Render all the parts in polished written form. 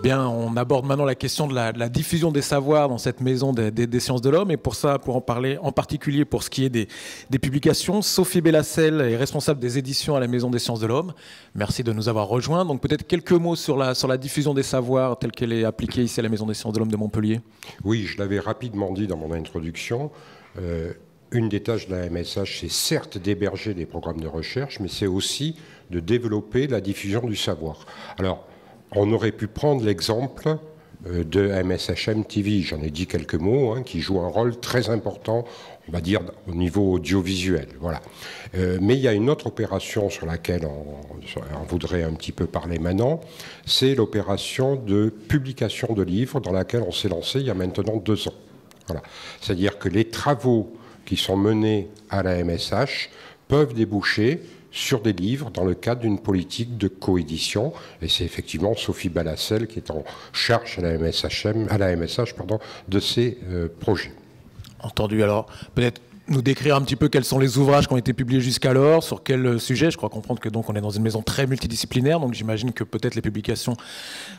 Bien, on aborde maintenant la question de la diffusion des savoirs dans cette maison des sciences de l'homme. Et pour ça, pour en parler en particulier pour ce qui est des publications, Sophie Bellassel est responsable des éditions à la maison des sciences de l'homme. Merci de nous avoir rejoints. Donc peut-être quelques mots sur la diffusion des savoirs telle qu'elle est appliquée ici à la maison des sciences de l'homme de Montpellier. Oui, je l'avais rapidement dit dans mon introduction. Une des tâches de la MSH, c'est certes d'héberger des programmes de recherche, mais c'est aussi de développer la diffusion du savoir. Alors, on aurait pu prendre l'exemple de MSHM TV, j'en ai dit quelques mots, qui joue un rôle très important, on va dire, au niveau audiovisuel. Voilà. Mais il y a une autre opération sur laquelle on voudrait un petit peu parler maintenant, c'est l'opération de publication de livres dans laquelle on s'est lancé il y a maintenant 2 ans. Voilà. C'est-à-dire que les travaux qui sont menés à la MSH peuvent déboucher sur des livres dans le cadre d'une politique de coédition. Et c'est effectivement Sophie Bellassel qui est en charge à la MSH de ces projets. Entendu. Alors, peut-être nous décrire un petit peu quels sont les ouvrages qui ont été publiés jusqu'alors, sur quel sujet. Je crois comprendre que donc on est dans une maison très multidisciplinaire, donc j'imagine que peut-être les publications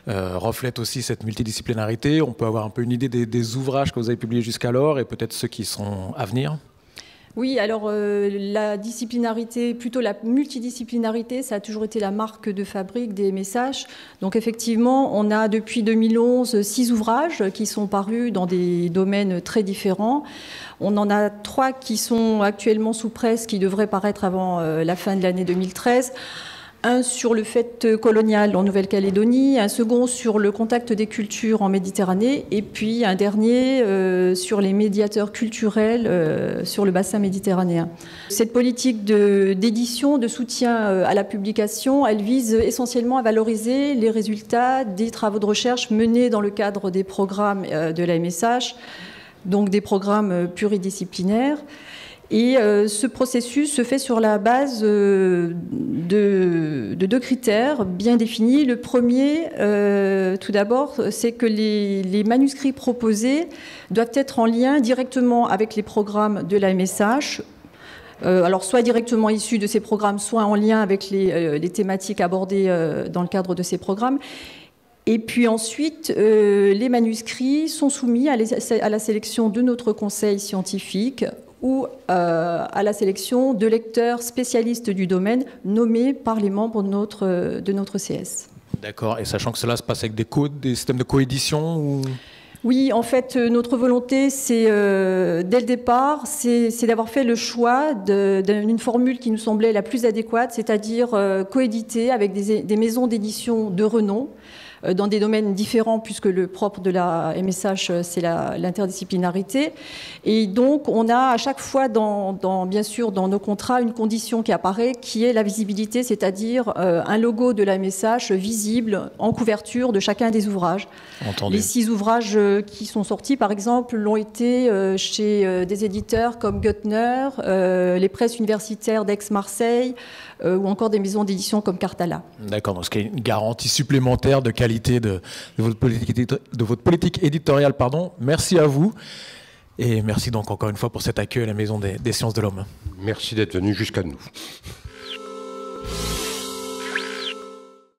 reflètent aussi cette multidisciplinarité. On peut avoir un peu une idée des ouvrages que vous avez publiés jusqu'alors et peut-être ceux qui sont à venir. Oui, alors la disciplinarité, plutôt la multidisciplinarité, ça a toujours été la marque de fabrique des MSH. Donc effectivement, on a depuis 2011 6 ouvrages qui sont parus dans des domaines très différents. On en a 3 qui sont actuellement sous presse, qui devraient paraître avant la fin de l'année 2013. Un sur le fait colonial en Nouvelle-Calédonie, un second sur le contact des cultures en Méditerranée, et puis un dernier sur les médiateurs culturels sur le bassin méditerranéen. Cette politique d'édition, de soutien à la publication, elle vise essentiellement à valoriser les résultats des travaux de recherche menés dans le cadre des programmes de la MSH, donc des programmes pluridisciplinaires. Et ce processus se fait sur la base de 2 critères bien définis. Le premier, tout d'abord, c'est que les manuscrits proposés doivent être en lien directement avec les programmes de la MSH. Alors soit directement issus de ces programmes, soit en lien avec les thématiques abordées dans le cadre de ces programmes. Et puis ensuite, les manuscrits sont soumis à la sélection de notre conseil scientifique ou à la sélection de lecteurs spécialistes du domaine nommés par les membres de notre CS. D'accord, et sachant que cela se passe avec des systèmes de coédition ou... Oui, en fait, notre volonté, c'est dès le départ, c'est d'avoir fait le choix d'une formule qui nous semblait la plus adéquate, c'est-à-dire coéditer avec des maisons d'édition de renom, dans des domaines différents, puisque le propre de la MSH, c'est l'interdisciplinarité. Et donc, on a à chaque fois, bien sûr, dans nos contrats, une condition qui apparaît, qui est la visibilité, c'est-à-dire un logo de la MSH visible en couverture de chacun des ouvrages. Entendu. Les 6 ouvrages qui sont sortis, par exemple, l'ont été chez des éditeurs comme Guttner, les presses universitaires d'Aix-Marseille, ou encore des maisons d'édition comme Cartala. D'accord, donc ce qui est une garantie supplémentaire de qualité de votre politique éditoriale. Pardon. Merci à vous et merci donc encore une fois pour cet accueil à la Maison des Sciences de l'Homme. Merci d'être venu jusqu'à nous.